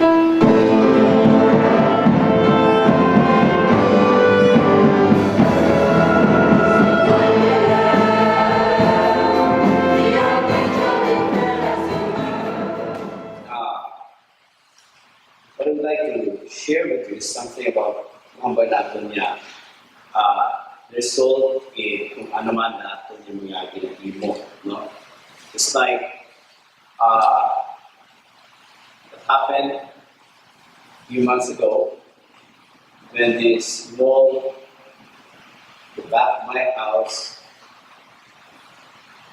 What I'd like to share with you is something about hambay natin niya. Result kung ano man natin yung mga pinag-imo. No? It's like, what happened a few months ago when this wall, the back of my house,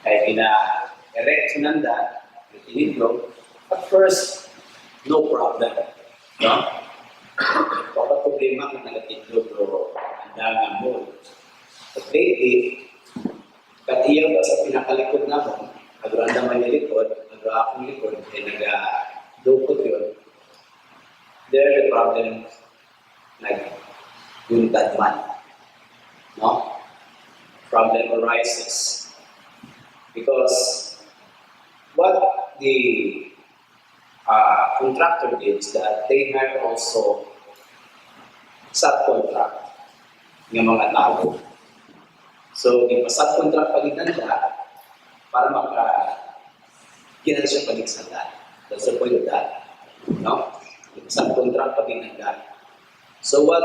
ay ina-erect nanda, itinidlo. At first, no problem. No? Baka problema kung nagatidlo, bro. Handa mo. But lately, katiyaw ba sa pinakalikod naman, agranda man yung likod, agra akong likod, ay naga-dukot yun. There's a problem like yung man. No? Problem arises. Because what the contractor did is that they have also subcontract ng mga tao. So, ipa-subcontract pa rin nila para maka-ginan siya pag-iksanda. That's the point of that. No? Ipa-subcontract pa rin nila. So, what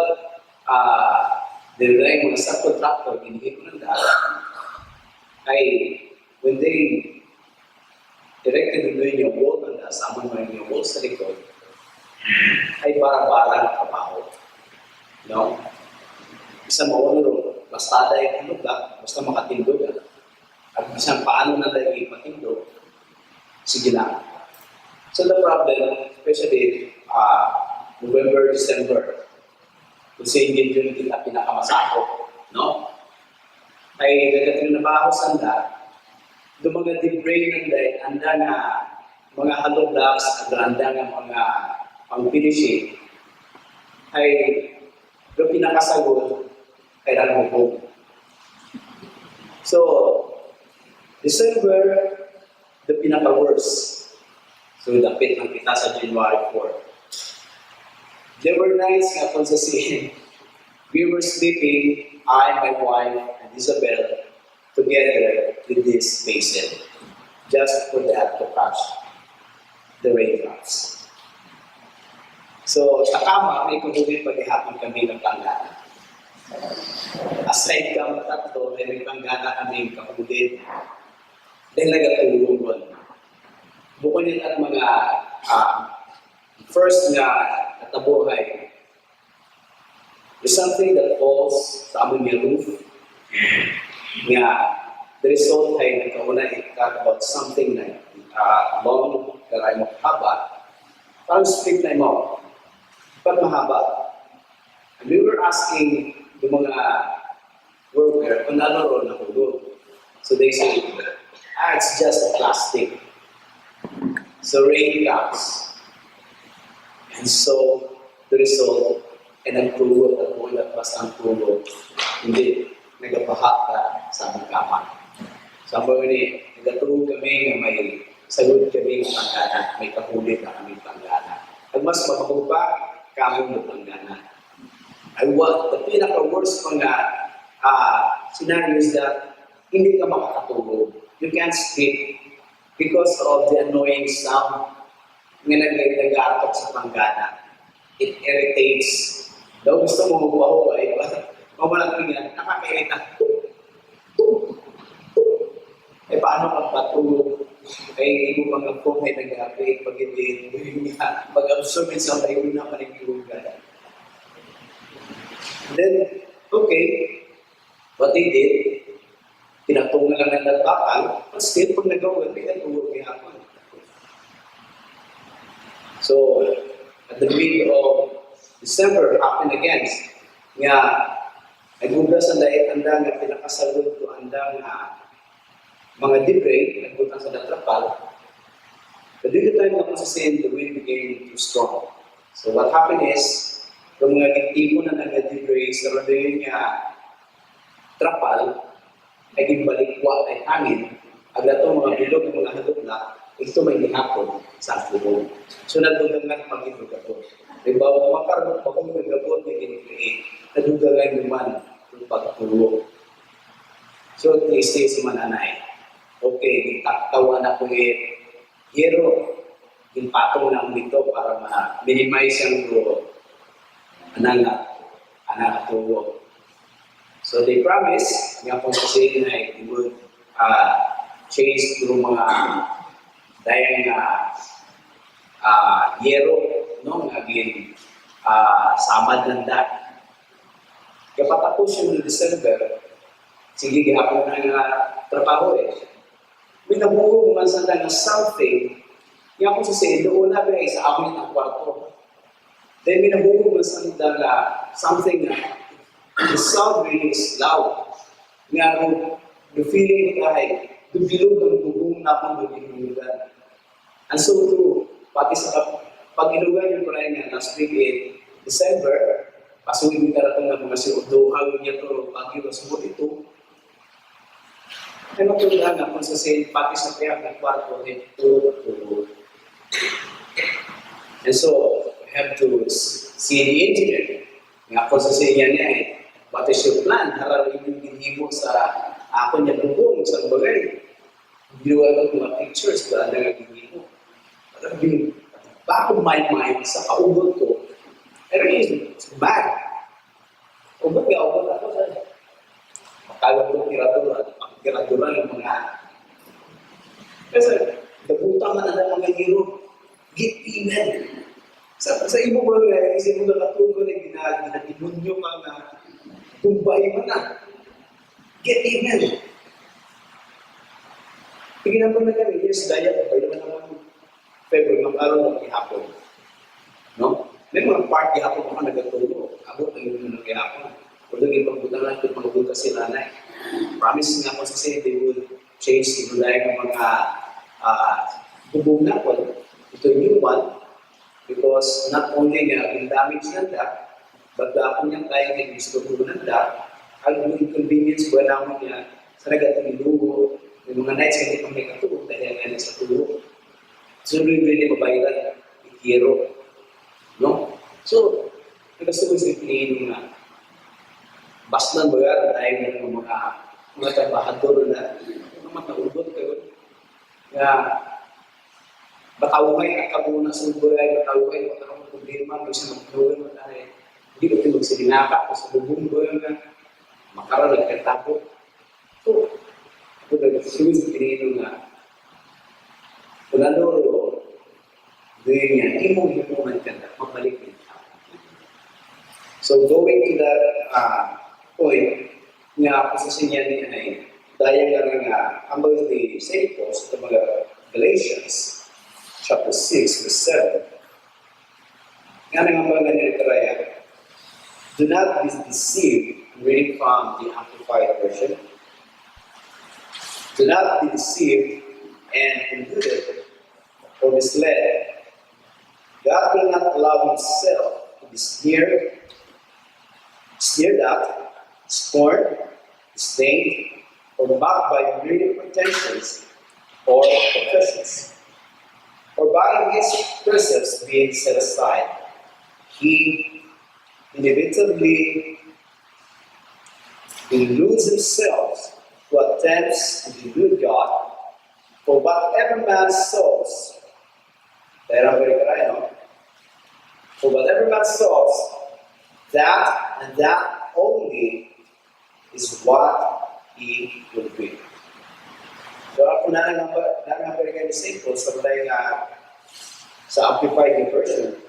the mga subcontractor hindi ko nila ay when they directed doon yung wall nila, sama mo yung wall sa likod, ay bara-bara na trabaho. No? Isa mawalo, basta dahil ano ka, basta makatindog ka. At isang paano na dahil ipatindog, sige lang. So the problem, especially November, December, kasi hindi yun kita pinakamasako, no? Ay nagkatrabaho sanda, yung mga debris ng dahil, anda na mga hollow blocks at anda nga mga pang-finishing, ay yung pinakasagot ay nagmukong. So, December, the pinaka-worst. So, dapit ng kita sa January 4. There were nights nga kung sa scene, we were sleeping, I, my wife, and Isabel, together with this basin, just for that to catch the raindrops. So, sa kama, may kumuli paghihapon kami ng planggana. Aside kami tatlo, may planggana kami kapulid. Dahil nagatulong doon. Bukod yun at mga first nga natabuhay, is something that falls sa aming roof. Nga, the result ay nagkauna ikat about something na long, karay mo haba, parang split na mo, but mahaba. And we were asking yung mga worker kung ano ron na hulog. So they say, it's just plastic. So rain comes. And so, the result, ay nagtulog at buwan at bastang tulog. Hindi, nagapahat ka sa aming kama. So, ang ni, nagatulog kami na may sagot kami ng panggana, may kahulit na kami panggana. Ang mas mabagong pa, kami ng panggana. The pinaka-worst mga scenario is that hindi ka makakatulog. You can't sleep because of the annoying sound na nag-agatok sa panggana. It irritates. Daw gusto mo magpahuway, mamalang tingnan, nakakairita. Eh, paano kang patulog? Ay, hindi mo pang nagpong ay nag-update pag hindi pag-absorb sa may una manigilog ka. Then, okay, what they did, pinatungan lang ng nagbakal, but still, pag nagawa, may natulog kay hapon. So, at the middle of December, happened again. Nga, nagbugas ang dahil anda nga pinakasalod ko anda nga mga debris, nagbutang sa natrapal. But due to time na masasin, the wind became too strong. So what happened is, yung mga tipo na nag-debris, sa rado yun nga trapal, ay gibalikwa ay hangin, agad itong mga bilog ng mga halog na, ito may gihapon sa tubo. So nadugangan pag-ito gabon. Diba, makarot bagong gabon na ginigay, nadugangan naman yung pagtulo. So, tisi si mananay. Okay, taktawan na ko hero. Yung patong lang dito para ma-minimize ang anak tuwo. So, they promise, nga po kasi na they would change through mga dayang yero, no? Naging samad ng dat. Kapatapos yung December, sige, gihapon na nga trabaho eh. May nabuhog man sa na something, nga po sa doon na ba sa amin ang kwarto. Then may nabuhog man sa na something na the sound really is loud. Nga po, the feeling ay dubilog ng bubong naman dubilog. And so true, pati sa pag-ilugan yung kulay nga last week in December, pasuhin yung karatong na mga siuduhag niya to, pag-ilusbot ito. Ay matulungan nga kung sa pati sa tiyak ng kwarto, turo. And so, we have to see the engineer. Nga kung sa niya niya what is your plan? Hararin yung ginhibo sa ako niya bubong sa bagay. Ginawa ko mga pictures, wala na nga ginhibo. Bago my mind sa kaubot ko, pero it's bad. Ubot nga, ubot ako sa makawag ko tiradura ng mga kasi nagutang na ng mga hero, get even. Sa ibo ko nga, isip mo na katulog na ginatimunyo ka na kumbay mo na. Get even. Tingnan ko na kami, yes, daya ko, bayo naman February, mag-araw ng ihapon. No? May mga party hapon ako nagatulo. Abot na yung nag-ihapon. Kung naging pagbutan lang, kung magbuta sila na promise nga ko sa they would change the life ng mga bubong na po. Ito yung new one. Because not only nga yung damage ng da, but ako niyang kaya ng gusto ko ng da, ang inconvenience ko naman niya sa nagatang lugo, yung mga nights hindi kami katulog dahil nga sa tulog. So, really mabayaran, ikiro. No? So, nagkasubo sa piliin nga, basnan ba yan dahil ng mga trabahador na mga mataudot kayo. Nga, bataway ka muna sa buhay, bataway ka muna problema, kung siya magtulog mo tayo. Hindi ko ito magsilinaka ko sa bubong ko nga, makaroon nagkatapo. So, ako nagkasubo sa piliin nga, Fernando doon niya, imong-imungan ka na, magbalik din. So, going to that point, nga posisyon niya niya ay dahil nga among the saints, sa mga Galatians, chapter 6, verse 7, nga nga mga nilitaraya, do not be deceived, reading from the Amplified Version, do not be deceived and deluded or misled. God will not allow himself to be sneered at, scorned, disdained, or mocked by mere pretensions or professions, or by his precepts being set aside. He inevitably deludes himself who attempts to delude God. For whatever man sows, for whatever man sows, that and that only is what he will reap. So ako na kayo ni St. Paul sa Amplified Version.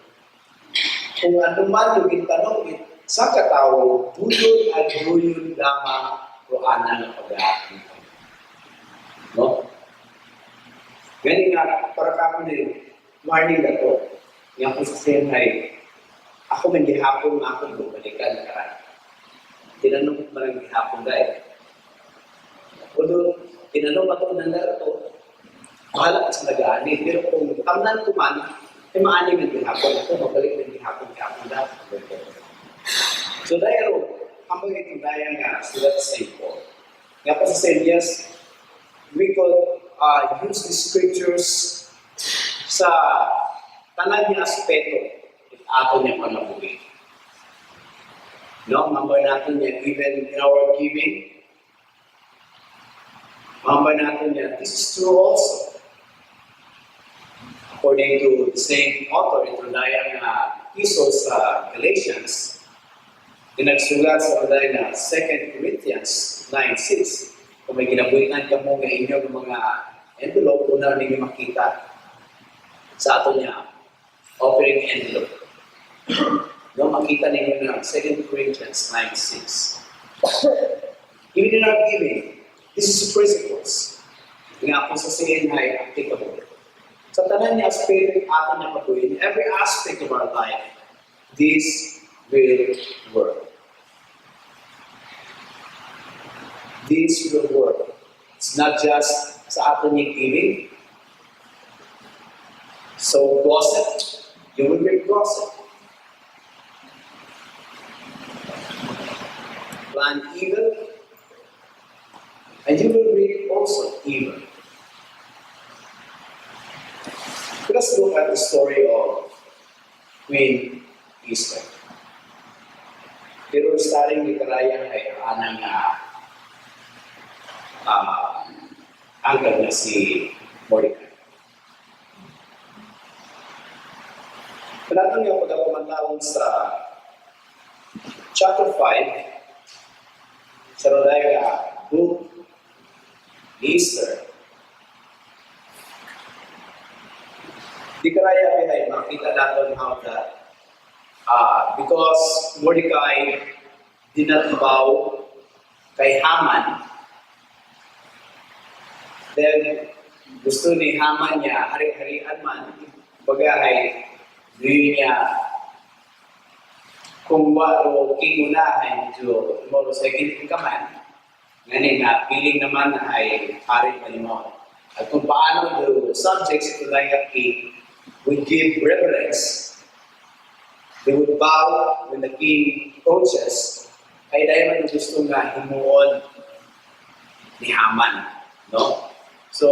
Kung ano man yung itanong, sa katao, buyon at buyon lamang roana ng pag-aaral. No? Ganyan nga, para ka din, morning na to, yung kung sasayin ay, ako man gihapon na ako bumalikan na karaan. Tinanong ko man ang gihapon dahil. Although, tinanong pa ito ng to, bahala ka sa nag-aanin. Pero kung tamnan ko man, ay maaning ng gihapon ako, mabalik ng gihapon dahil. So dahil, kapag ito dahil nga, sila sa St. Paul. Nga pa sa St. Yes, we could use the scriptures sa tanan niya aspeto at ato niya panabuhi. No, mambar natin niya, even in our giving, mambar natin niya, this is true also. According to the same author, ito dahil na piso sa Galatians, dinagsulat sa dahil na 2 Corinthians 9:6. Kung may ginabuhitan ka mo ng inyong mga envelope, kung na ninyo makita sa ato niya, offering envelope. No, makita ninyo na 2 Corinthians 9:6. Even in our giving, this is principles. Nga po sa sayin ay applicable. Sa tanan niya aspect ato niya patuloy, in every aspect of our life, this will work. This will work. It's not just sa ato niya giving. So gossip, you will reap gossip. Plan evil, and you will reap also evil. Let us look at the story of Queen Esther. Pero starting with karayang ay anang anggal na si Mordecai. Panatang nga pagkakumantawag sa chapter 5, sa Rodaya book ni Esther, di karaya ay makita natin how that because Mordecai did not bow kay Haman, then gusto ni Haman niya hari-harian man bagay di niya kung walo kingunahan to mo sa kining kaman ngani nga piling naman ay hari panimo at kung paano the subjects to like a king would give reverence, they would bow when the king approaches, ay dahil man gusto nga himuon ni Haman, no? So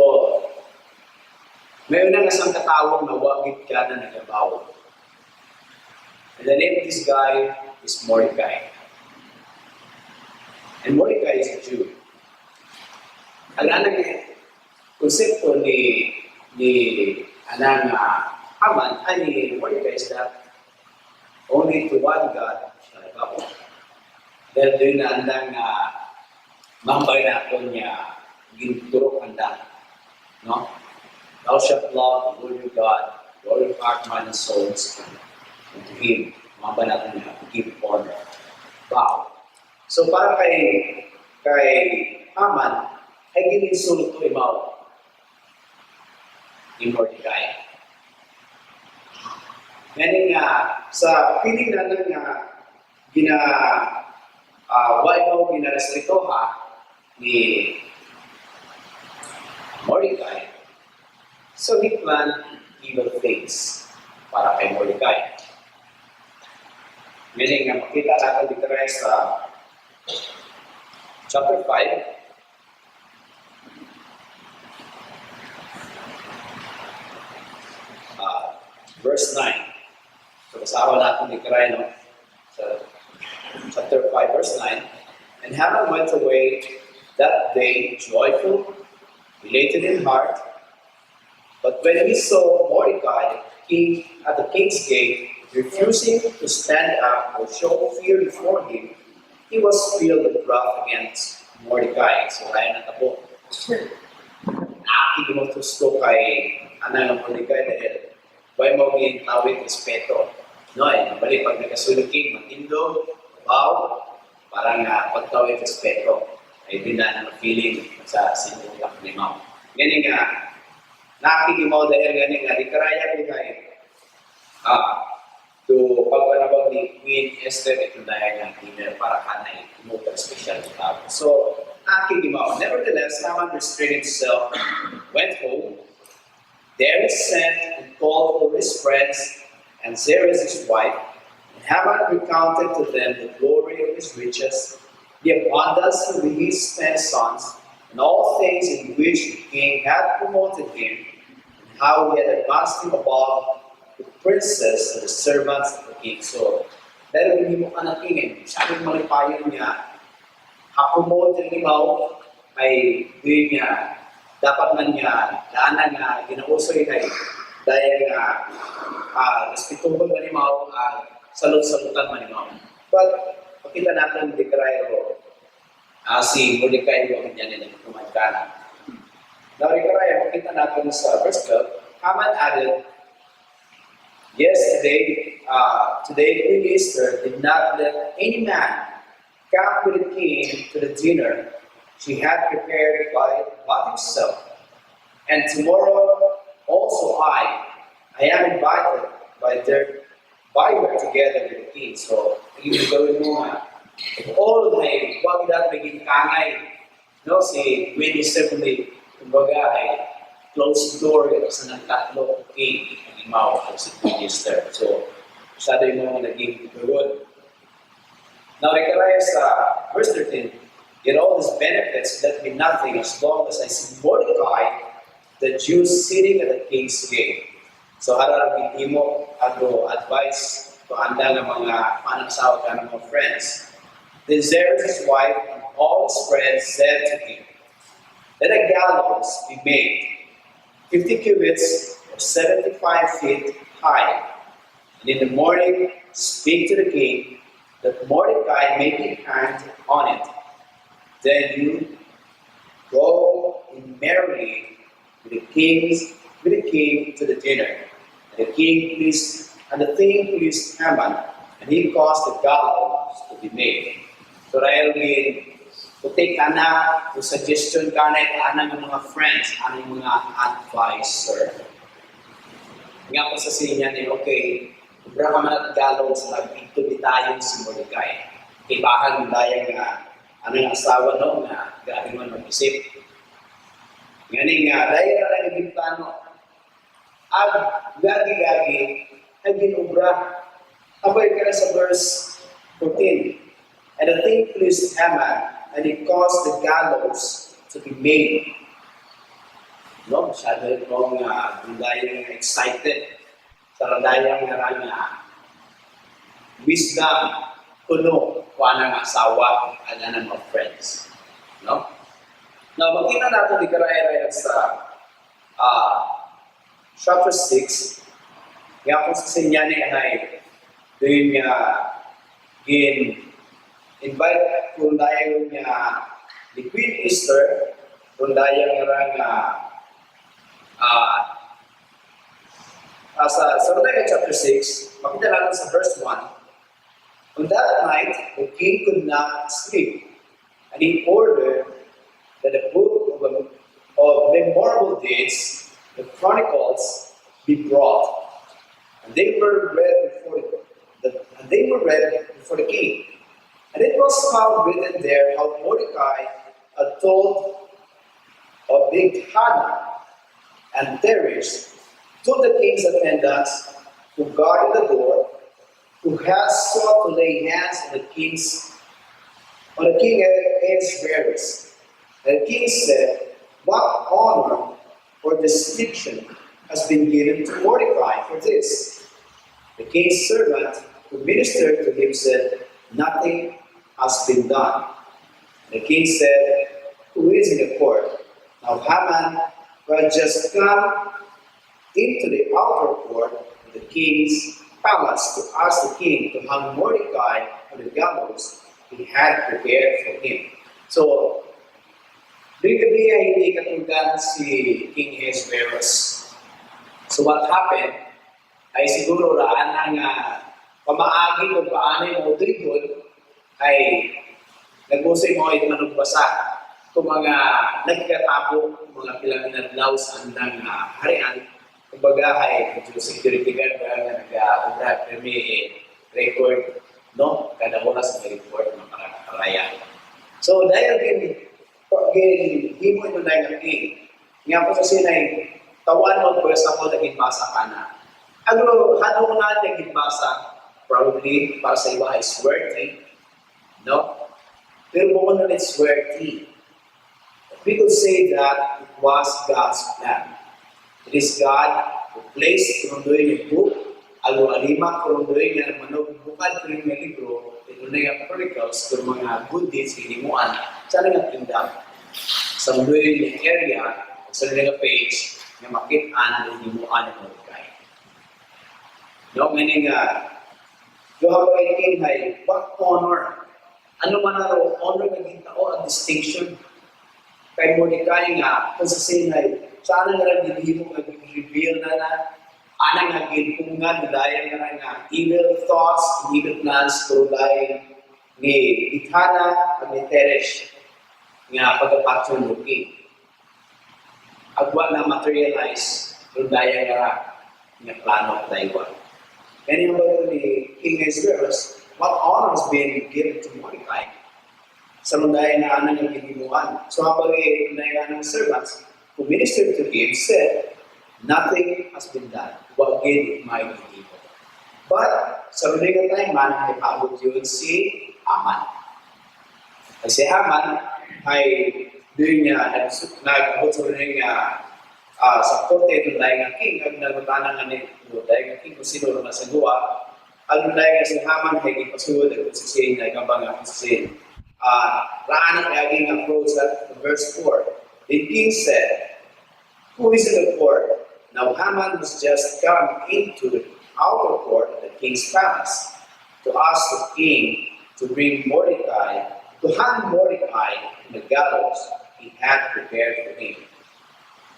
mayroon na isang katawag na wagit ka na nagabaw. And the name of this guy is Mordecai. And Mordecai is a Jew. Ang anang konsepto ni anang Haman ay ni Mordecai is that only to one God shall bow. Dahil doon na andang mambay na ito niya ginturok anda. No? Thou shalt love the Lord your God, all your heart, mind, and soul, and to Him, mambay natin niya, to give honor. Bow. So para kay Haman, ay gininsulot to imaw ni Mordecai. Ngayon nga, sa piling na lang nga, why mo ginarestrito ni Mordecai, so he planned evil things para kay Mordecai. Meaning nga, makita natin dito sa chapter 5, verse 9. So, kasama natin dito no? So, chapter 5, verse 9. And Haman went away that day joyful, elated in heart. But when he saw Mordecai at the king's gate, refusing to stand up or show fear before him, he was filled with wrath against Mordecai. So, kaya natabo. Nakakita mo gusto kay ng Mordecai dahil why mo ginawit respeto. No, balik pag nagkasulking, matindo, bow, parang pagtawid respeto. Ay dinaan ng feeling sa sinulak ni Mao. Ganyan nga, nakakita mo dahil ganyan nga, di karaya di kayo. To pagpanabag ni Queen Esther, ito dahil nga dinner para kanay, kumuha special tao. So, nakakita mo. Nevertheless, Haman restrained himself, went home. There he sent and called for his friends and Zeresh his wife. And Haman recounted to them the glory of his riches, the abundance of his 10 sons, and all things in which the king had promoted him, and how he had advanced him above the princes and the servants of the king. So, dahil hindi mo ka na king, sabi mo malipayon niya, ha-promote ni Mao, ay doon niya, dapat man niya, daanan nga, ginausoy kay, dahil nga, respetuhon man ni Mao, salot-salutan man ni Mao. But, pakita natin, Dekarayro, si Mordecai yung niya nila kumagkana. Now, Dekarayro, pakita natin sa verse 12, Haman added, today Queen Esther did not let any man come with the king to the dinner she had prepared by himself. And tomorrow also I am invited by her together with the king. So, yung gawin mo nga, all ay wag na maging kangay. No, si Queen Esther kundi, kumbaga ay closed door sa nagtatlo ng king. Mao at si Queen Esther. So, masyado yung mga naging good. Now, Zechariah sa verse 13, yet all these benefits let me nothing as long as I see Mordecai, the Jew sitting at the king's gate. So, harapin mo, advice to anda ng mga panagsawa ka ng mga friends. Then Zeresh, his wife, and all his friends said to him, let a gallows be made, 50 cubits, 75 feet high. And in the morning, speak to the king that Mordecai may be hanged on it. Then you go in merrily with the king to the dinner. And the king pleased Haman, and he caused the gallows to be made. So dahil putik ka na, yung suggestion ka na, anang mga friends, anang mga advisor. Nga po sa sinya ni, okay, kubra ka man at gallows, nag-ituloy tayo si Mordecai. Ibahan mo dahil nga, anong asawa no, nga galing mo mag-isip. Ngayon nga, dahil na naging plano, gagi-gagi, ay ginubra. Abay ka na sa verse 14. And the thing pleased Haman, and it caused the gallows to be made. No, masyado itong dayang excited. Sa dayang wisdom, kuno, kuha ng asawa, at ng mga friends. No? Now, makita natin di karaya sa chapter 6, nga kung sa sinya ni ay doon nga invite kung dahil nga ni Queen Esther, kung dahil nga sa Hosea chapter 6, makita natin sa verse 1, on that night, the king could not sleep, and he ordered that the book of memorable dates, the Chronicles, be brought, and they were read before the king. And it was found written there how Mordecai had told of Bigthana and Teresh, to the king's attendants who guarded the door, who had sought to lay hands on the king Ahasuerus. And the king said, what honor or distinction has been given to Mordecai for this? The king's servant who ministered to him said, nothing has been done. The king said, who is in the court? Now Haman, who had just come into the outer court of the king's palace to ask the king to hang Mordecai on the gallows he had prepared for him. So, doon gabi ay hindi katulad si King Ahasuerus. So what happened ay siguro raan ng pamaagi kung paano yung doon ay nag-usay mo ay manugbasa kung mga nagkatabo, mga pilang-inadlaw sa andang harian. Kumbaga ay security guard na nag-ubra may record, no? Kada oras may report ng karaya. So dahil di mo ito dahil king, nga po sa sinay, tawan mo po sa ako naging basa ka na. Ano ko na naging basa, probably para sa iba ay swearty, no? Pero mo na it's swearty. we could say that it was God's plan. It is God who placed kung doon yung book, alima kung doon yung manubukad kung yung libro, ito na yung chronicles, kung mga good deeds, hinimuan, sa nga kingdom. Sa doon yung area, sa nga page, na makitaan ng hinimuan ng Mordecai. No, meaning, you have a king, what honor? Ano man na honor na gitao ang distinction? Kay Mordecai nga, kung sa sinay, sana nga lang dinihimo mag-reveal na anang nga ginpungan, dahil nga evil thoughts, evil plans, pero dahil ni Bithana at ni Teresh nga pagkapatyon ng king. Agwa na materialize, pero dahil nga plano at daiwan. Kaya ba ni King Ahasuerus, what honor has been given to Mordecai? Sa mundayan na anang yung ginimuan. So habang mundayan ng servants who ministered to him said, nothing has been done. What good might be evil? But sa mundayan time man, ay paabot yun si Haman. Ay si Haman ay doon niya nag-abot sa mundayan sa korte ng dahil ng king, ang nagutanan nga ni dahil ng king kung sino naman sa luwa, ang dahil nga si Haman ay ipasuod at kusisihin na ikabang nga kusisihin. Raan ang aging approach at verse 4. The king said, who is in the court? Now Haman was just come into the outer court of the king's palace to ask the king to bring Mordecai, to hang Mordecai in the gallows he had prepared for him.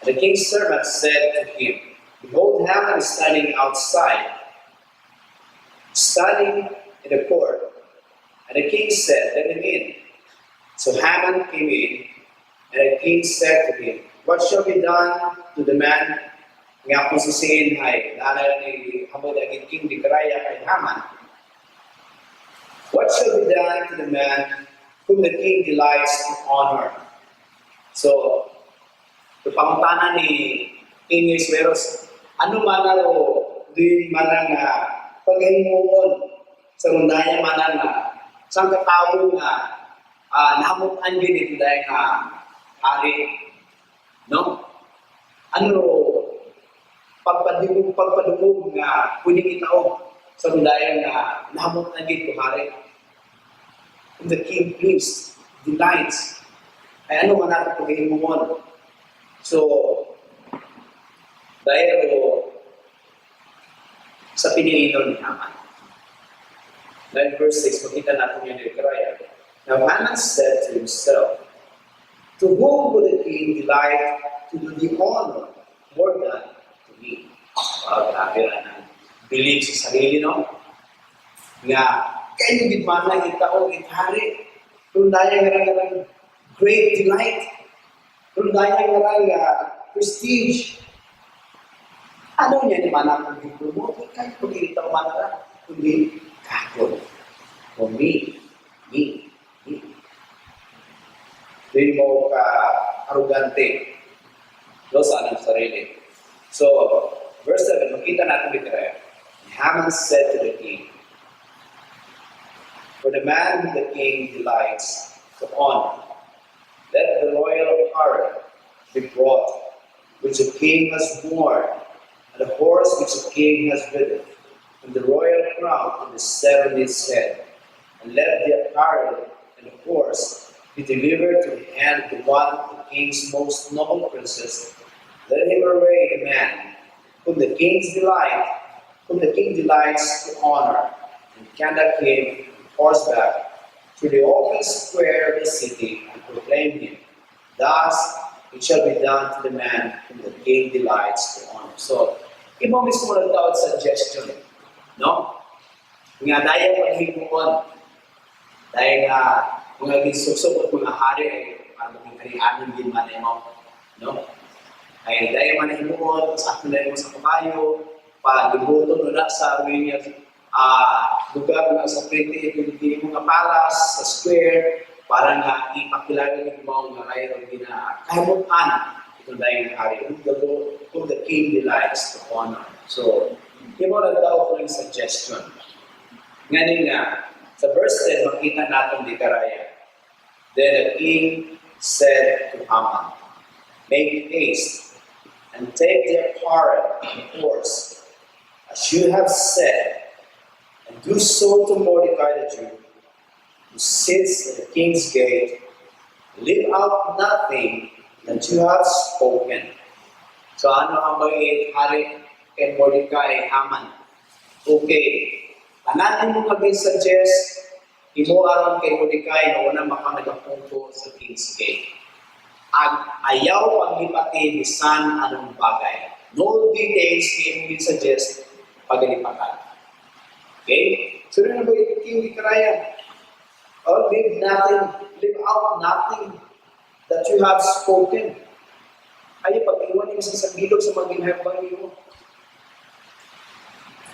And the king's servant said to him, behold, Haman is standing outside, standing in the court. And the king said, let him in. So Haman came in, and the king said to him, what shall be done to the man? Nga kung sisihin ay, naalala ni Hamad agad king di karaya kay Haman. What shall be done to the man whom the king delights to honor? So, yung pangutanan ni King Ahasuerus, ano man na di man nga paghimuon sa mundaya man nga sang katao nga nahamutan din ito dahil nga hari, no? Ano pagpadugog nga pwedeng itaog sa mundaya nga nahamutan din ito hari. And the king pleased, delights, ay ano man natin paghimuon. So, dahil sa pinilinon ni Haman. Then verse 6, makita natin yung Zechariah. Now Haman said to himself, to whom would the king delight to do the honor more than to me? Grabe na. Believe sa sarili, no? Nga, kaya yung gitmana itaong itari. Kung dahil nga great delight. Kung dahil nga prestige. Ano niya ni mana kung promote kahit kung itaw manara, kundi kakon. O me. Hindi mo ka-arugante. Sa anong sarili. So, verse 7, makita natin dito rin. Haman said to the king, for the man whom the king delights to honor, let the royal apparel be brought, which the king has worn, and the horse which the king has ridden, and the royal crown on the 70th head, and let the apparel and the horse be delivered to the hand of the one of the king's most noble princes. Let him array the man whom the king delights to honor, and conduct him on horseback to the open square of the city, and proclaim him. Thus it shall be done to the man whom the king delights to honor. So, iba mismo nagtawag suggestion, no? Nga dahil paghimuon, dahil nga mga ginsuksok at mga hari ay parang maging karianan din manay mo, no? Ay dahil manahimuon, sa akin dahil mo sa kabayo, pag-ibuto na sa lugar na sa pretty, yung mga palas, sa square, para nga ipakilala ng mga mayroon din na kahamutan ito dahil ng hari, whom the king delights to honor. So, yung mga nagtawag ko ng suggestion. Ngayon nga, sa verse 10, makita natin di karaya. Then the king said to Haman, "Make haste and take the apparel and horse, as you have said, and do so to Mordecai the Jew, who sits at the king's gate. Leave out nothing that you have spoken." So ano ang bagay hari kay Mordecai, Haman? Okay, ananin mo mag-suggest, imo aron kay Mordecai na una makamagapunto sa king's gate. Ayaw paglipati bisan anong bagay. No details kay mo suggest paglipatan. Okay? So na ba yung king Karaya? Oh, leave out nothing that you have spoken. Ayaw pag-iwan yung sa bilog sa mga ginhabang mo.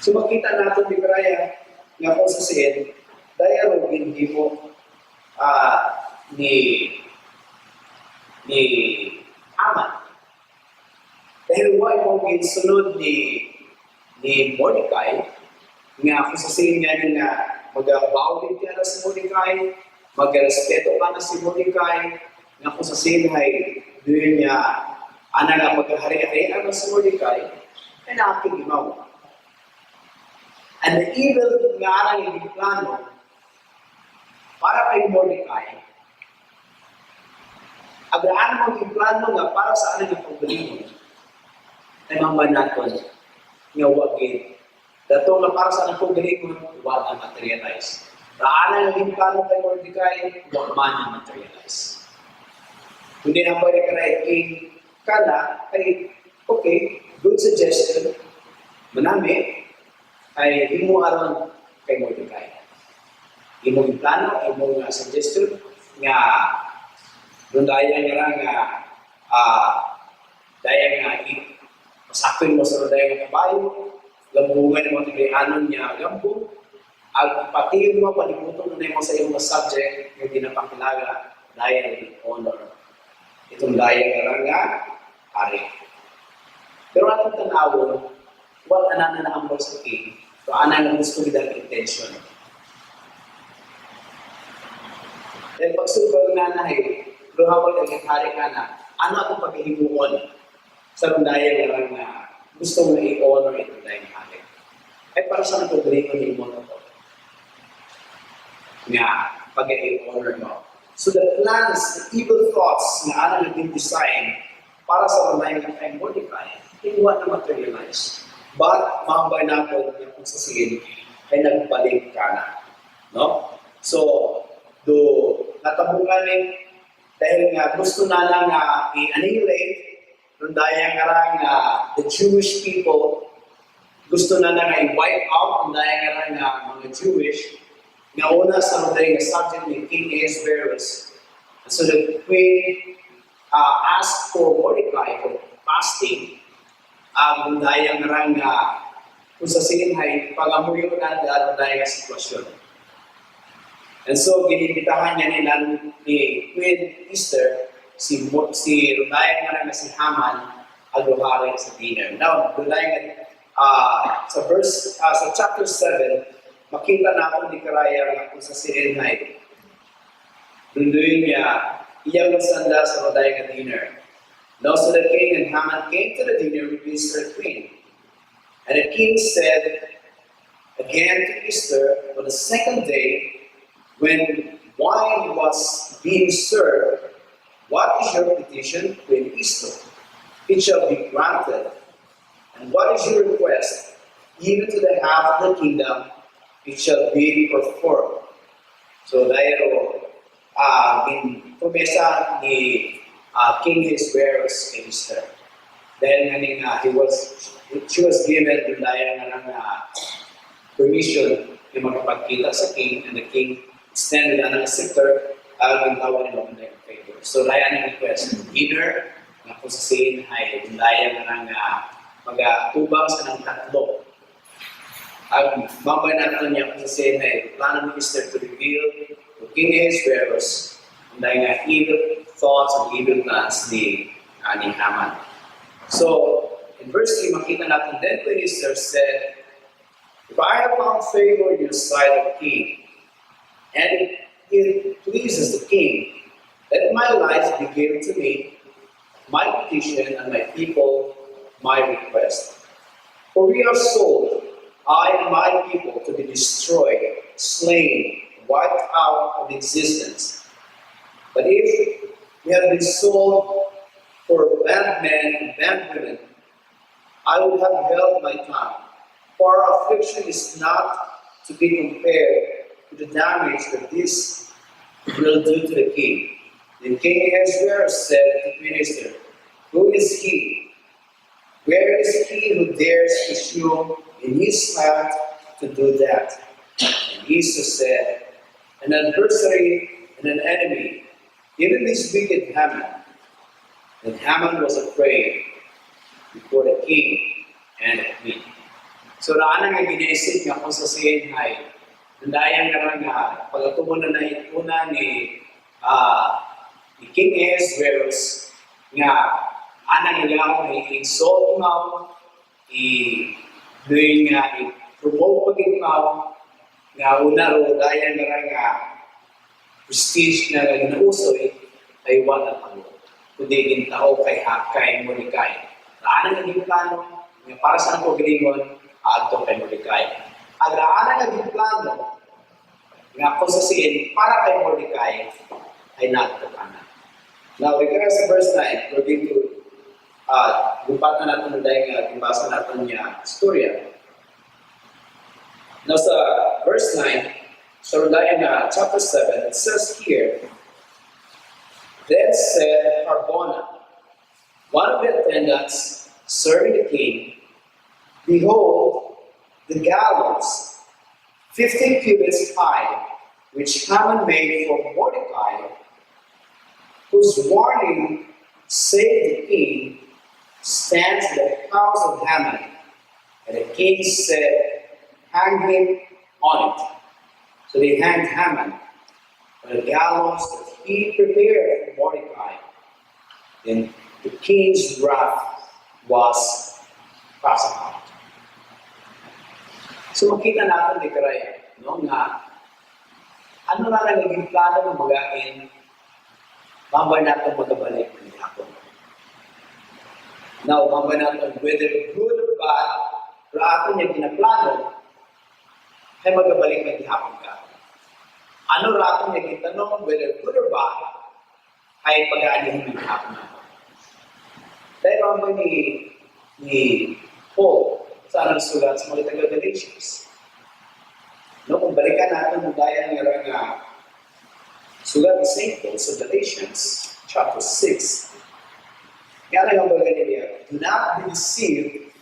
So makita natin ni Karaya nga kung sa sin, dahil hindi mo ni Haman. Dahil why mo ginsunod ni Mordecai, nga kung sa sin nga nga mag-bawin ka na si Mordecai, mag-respeto ka na si Mordecai, nga kung sa sin ay doon niya nga mag-hari-harian na si Mordecai, ay nakakigimaw. And the evil nga ang plano para kay Mordecai, agaan mo yung plano nga para sa anong pagbalingon, ay mamanaton nga wagin. Dato nga para sa anong pagbalingon, wag na materialize. Raanan ang yung plano kay Mordecai, wag man na materialize. Kundi ang balik ka na king kana, ay okay, good suggestion. Manami, ay imo aron kay Mordecai. Imo yung plano, imo nga suggestion, nga doon daya nga masaktin mo sa daya nga kabayo, gambungan mo tigrehanon niya gambong, ang pati mo palimutan na mo sa iyong subject yung dinapakilaga daya ng honor. Itong daya nga ari. Pero atong tanawon, what anana na ambol sa king, so anana gusto nila intention. Dahil pagsubag na nahin, luhawag ang hari ka na, ano atong paghihimuon sa rundaya nga gusto mo i-honor itong dahil hari. Ay para sa nagpagringon ni mo na to. Nga, pag-i-honor mo. So the plans, the evil thoughts na ano naging design para sa rundaya ng kay Mordecai, hindi na materialize. But, mahambay natin yung kung sasayin ay nagbalik ka na. No? So, natabungan dahil nga gusto na lang i-annihilate nung dahil nga the Jewish people, gusto na lang i-wipe out nung dahil nga mga Jewish, nga una sa mga subject ni King Ahasuerus. And so the queen asked for Mordecai for fasting, ang dahil nga kung sa sinhay, pag-amuyo na dahil nga sitwasyon. And so, ginibitahan niya ni Queen Esther, si Rulayan nga si Haman, agluharin sa dinner. Now, Rulayan sa chapter 7, makita natin ni Karaya nga kung sa sinhay. Dunduin niya, iyang nasanda sa Rulayan nga dinner. Now, so the king and Haman came to the dinner with Esther queen. And the king said again to Esther on the second day, when wine was being served, "What is your petition, Queen Esther? It shall be granted. And what is your request? Even to the half of the kingdom, it shall be performed." So dahil promesa ni King Ahasuerus kay Esther. Dahil she was given dahil permission na makapagkita sa king, and the king extended ang scepter ang gintawa nila kung dahil favor. So, dahil ang request, either na kung sa sin ay dahil mag-tubang sa ng tatlo. Ang mabay natin niya kung sa sin ay plano ni Esther to reveal to King Ahasuerus ang dahil nga evil thoughts and evil plans ni Haman. So, in verse 3, makita natin, then Queen Esther said, "If I have found favor in your sight, O king, and it pleases the king, Let my life be given to me, my petition, and my people, my request. For we are sold, I and my people, to be destroyed, slain, wiped out of existence. But if we have been sold for bad men and bad women, I would have held my tongue. For our affliction is not to be compared to the damage that this will do to the king. Then King Hosea said to Queen Esther, who is he? Where is he who dares presume in his land to do that? And Esther said, an adversary and an enemy, even this wicked Haman. And Haman was afraid before the king and the queen. So raan nga ginisip nga kung sa CNI, nandayan nga pagatubo na ituna ni King Ahasuerus nga anang nga i-exalt mo, i-doing nga i-promote pagin mo, nga una ro dayan nga prestige na ginausoy ay wala pang kundi gintao kay Mordecai. Raan nga naging plano nga para sa ako gilingon adto kay Mordecai. Agraan nga naging plano nga kung sa sin para kay Mordecai ay nato kana. Now, we can sa verse 9, we're going to lupat na natin dahil nga ibasa natin niya storya. Now, sa verse 9, so dahil na chapter 7, it says here, then said Harbona, one of the attendants serving the king, behold, the gallows, 15 cubits high, which Haman made for Mordecai, whose warning saved the king, stands in the house of Haman. And the king said, hang him on it. So they hanged Haman on the gallows that he prepared for Mordecai. Then the king's wrath was pacified. So makita natin di karaya, no, nga ano na naging plano ng magain, mamay natin magabalik ng hapon. Now, mamay natin whether good or bad, pero atin yung ginaplano, ay magabalik ng hapon ka. Ano raton yung tanong, whether good or bad, ay pag-aanihin ng hapon na. Dahil mamay ni Paul, sa anong sulat sa mga taga-Galatians. No, kung balikan natin ang daya nga sulat ni St. Paul sa Galatians, chapter 6. Kaya nga ba niya, do not be deceived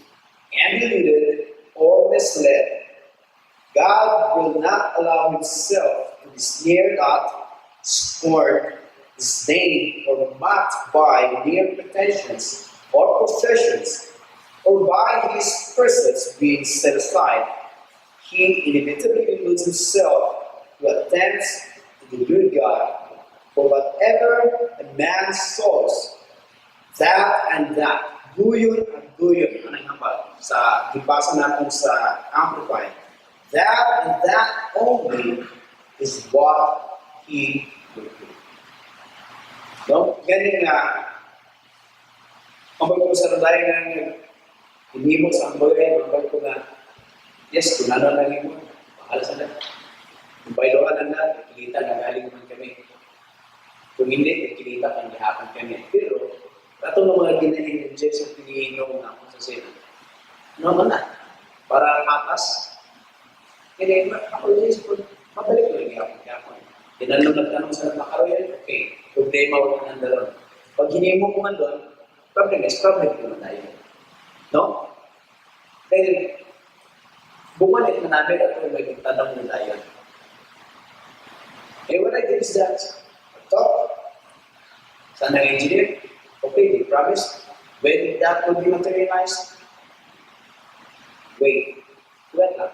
and deluded or misled. God will not allow himself to be sneered at, scorned, disdained, or mocked by mere pretensions or professions, or by his precepts being set aside. He inevitably deludes himself who attempts to delude God. For whatever a man sows, that and that, guyon at guyon, anong hambal, sa ibasa natin sa Amplified, that and that only is what he will do. No? Ganyan nga, ang pagkusaranday nga hinimot sa ambagay, mabag ko na, yes, kung ano lang mo, mahal sa na. Kung bailohan na, kilita na galing naman kami. Kung hindi, kilita pang gihapon kami. Pero, ito ng mga ginahin-inject sa pinihinom na kung sa sila. Ano naman na? Para makas. Hindi, ako yung isip, mabalik ko yung gihapon. Tinanong nagtanong sa makaroyan, okay, problema ko na nandalon. Pag hinimo ko man doon, problem ko na tayo. No? Dahil, bumalik na namin at kung may tanong na tayo. Eh, what I did is that, talk, sa nang-engineer, okay, they promised, when that will be materialized, wait lang.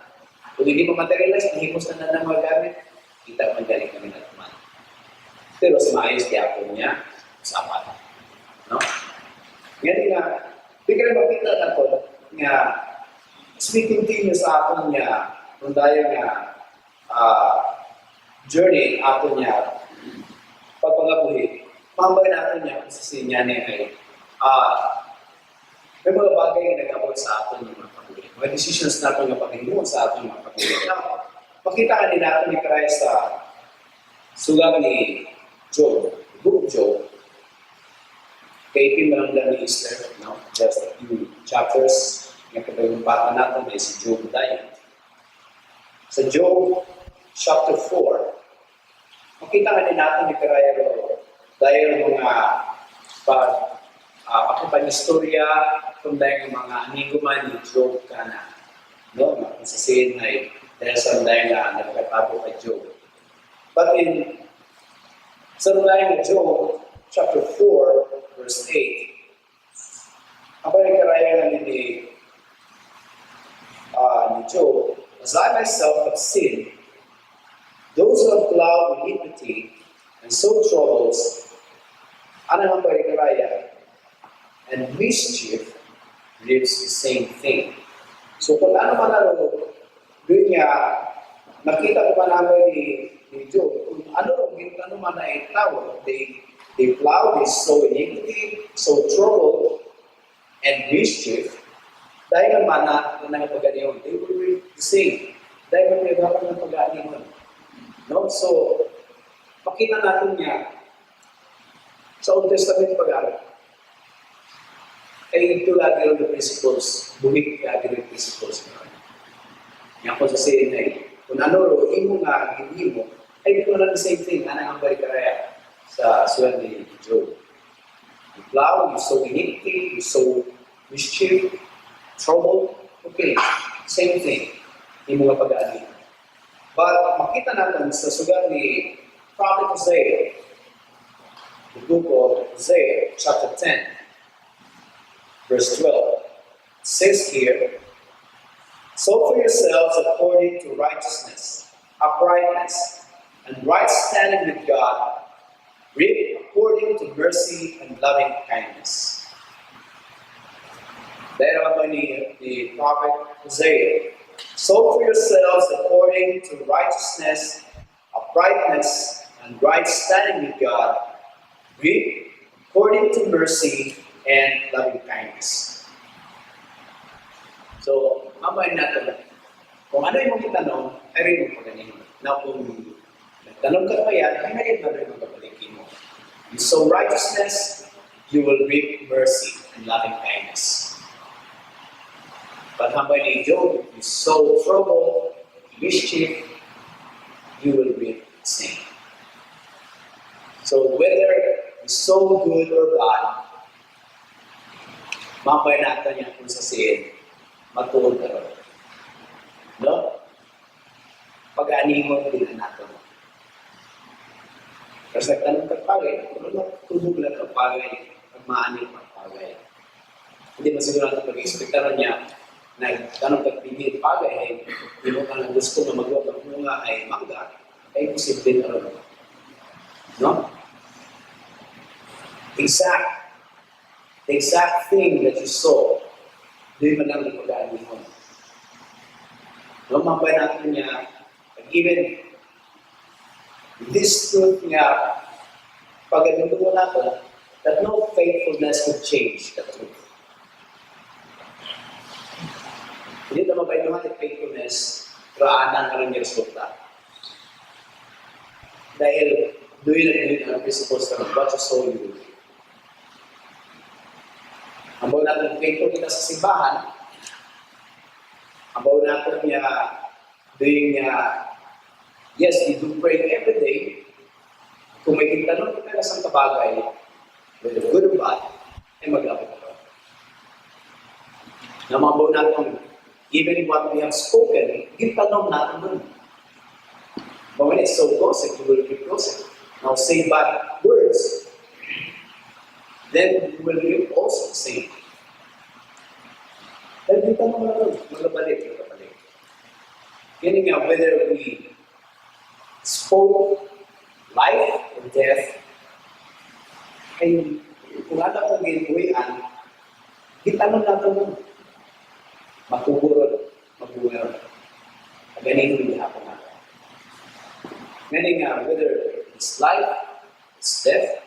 Kung hindi mo materialize, nahimos na ng mga gamit, kita magaling kami na naman. Pero sa maayos kaya po niya, usapan. No? Ngayon nga, bigla makita na po nga as we continue sa aton niya, kung dahil nga journey aton niya, pagpangabuhi, Mambay natin niya kung sasinya niya ay may mga bagay na nag-abot sa atin yung mga paguli. Mga decisions natin na pag-inuon sa atin yung mga paguli. Now, makita ka din natin ni Christ sa sulat ni Job, the book of Job. Kaipin mo lang ni Esther, no? Just a few chapters. Yung pag-iumpatan natin ay si Job dahil. Sa Job chapter 4, makita ka din natin ni Christ dahil mga pakipag-istorya kung dahil mga aniguman ni Job ka na. No? Masasayin ay dahil sa dahil na nagkatapo kay Job. But in sa dahil na Job, chapter 4, verse 8, ang karaya ni Job, as I myself have sinned, those who have plowed iniquity and sowed troubles, ano ang karaya? And mischief lives the same thing. So kung ano man doon niya, nakita ko pa namin ni Job, kung ano man na itawag, they plow, they sow iniquity, sow trouble, and mischief, dahil naman na pag-aniyon, they will be the same. Dahil magagawa ng pag-aniyon. No? So, makita natin niya sa Old Testament pag-aaral. Ay ito lagi ang principles, bumik lagi ang principles. Yan po sa saying na kung ano imo nga, hindi mo, ay ito na the same thing, anang ang balikaraya sa suwan ni Job. You plow, you sow iniquity, you sow mischief, trouble, okay, same thing, hindi mo nga pag-aali. But makita natin sa sugat ni Prophet Hosea, the book of Hosea, chapter 10, verse 12, it says here, sow for yourselves according to righteousness, uprightness, and right standing with God, reap according to mercy and loving kindness. Dahil naman ni Prophet Hosea, sow for yourselves according to righteousness, uprightness, and right standing with God, reap according to mercy and loving kindness. So, mamayin natin, kung ano yung mga tanong, ay rin mo pa ganyan. Now, kung nagtanong ka pa yan, ay ngayon na rin mo kapalikin mo. You sow righteousness, you will reap mercy and loving kindness. But hambay ni Job, you sow trouble, mischief, you will reap the same. So, whether you sow good or bad, mambay natin yan kung sasayin, matuon ka rin. No? Pag-aanimon din natin. Kasi nagtanong kagpagay, tubog lang kagpagay, pag-maanin kagpagay. Hindi masiguro natin pag-expectaran niya, nagtanong kagpigil pagay, hindi mo ka lang gusto na magawa ng mga ay mangga, ay posible na rin. No? The exact thing that you saw, doon man lang yung pag-aanin mo. No, mambay natin niya, even this truth niya, pag-aanin mo natin, that no faithfulness could change the truth. Hindi naman kayo naman yung faithfulness, raanan ka rin yung resulta. Dahil doon ang principles na what you sow you will. Ang bawa natin faithful kita sa simbahan, ang bawa natin niya doing yes, we do pray every day. Kung may tintanong kita na sa kabagay, whether good or bad, ay mag-abot ka. Na mga bawa natin, even what we have spoken, tintanong natin doon. But when it's so gossip, you will keep gossip. Now say bad words, then you will be also the same. Dahil dito naman na rin, magabalik. Yan nga, whether we spoke life or death, ay kung ano kong ginuwian, kita naman natin nun. Magugurod. Ganin yung hapon natin. Yan nga, whether it's life, it's death,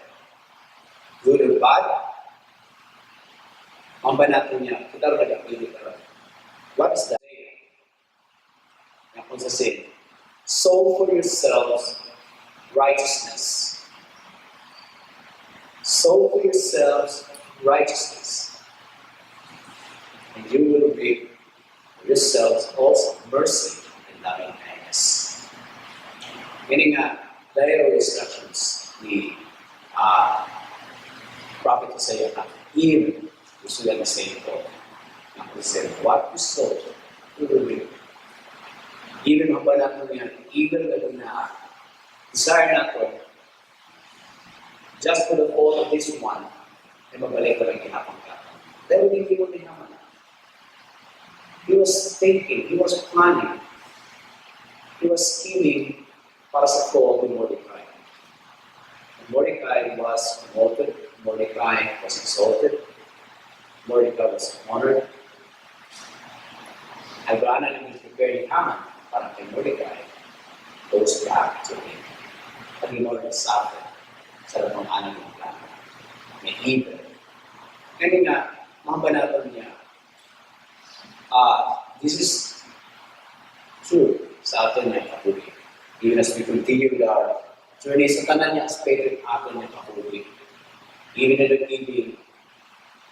good or bad, ang banato niya, kita rin nagapili ka rin. What is that? Yang kung sa sin, sow for yourselves righteousness. Sow for yourselves righteousness. And you will reap for yourselves also mercy and loving kindness. Meaning nga, dahil ang instructions ni Prophet Hosea na even gusto yan na sa ito. He said, what you sow, you will reap. Even ang balat mo yan, even na desire natin, just for the fault of this one, ay mabalik ka lang kinapangkatan. Dahil hindi mo tinaman. He was thinking, he was planning, he was scheming para sa fall ni Mordecai. And Mordecai was promoted, Mordecai was exalted, Mordecai was honored. Agrana na prepare ni Haman para kay Mordecai goes back to him. At Lord suffer sa lamang anak ng plano. May evil. Kaya nga, mga banatan niya, this is true sa atin niya kapuli. Even as we continue with our journey sa tanan niya aspect ng atin niya kapuli. Even in the giving,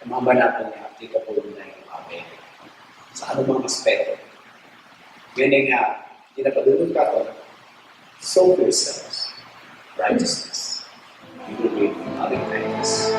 ang mga banatan niya, di kapuli na yung amin. Sa anumang aspeto. Yan nga, pinapadulog ka ito, sow for yourselves righteousness. You will reap loving kindness.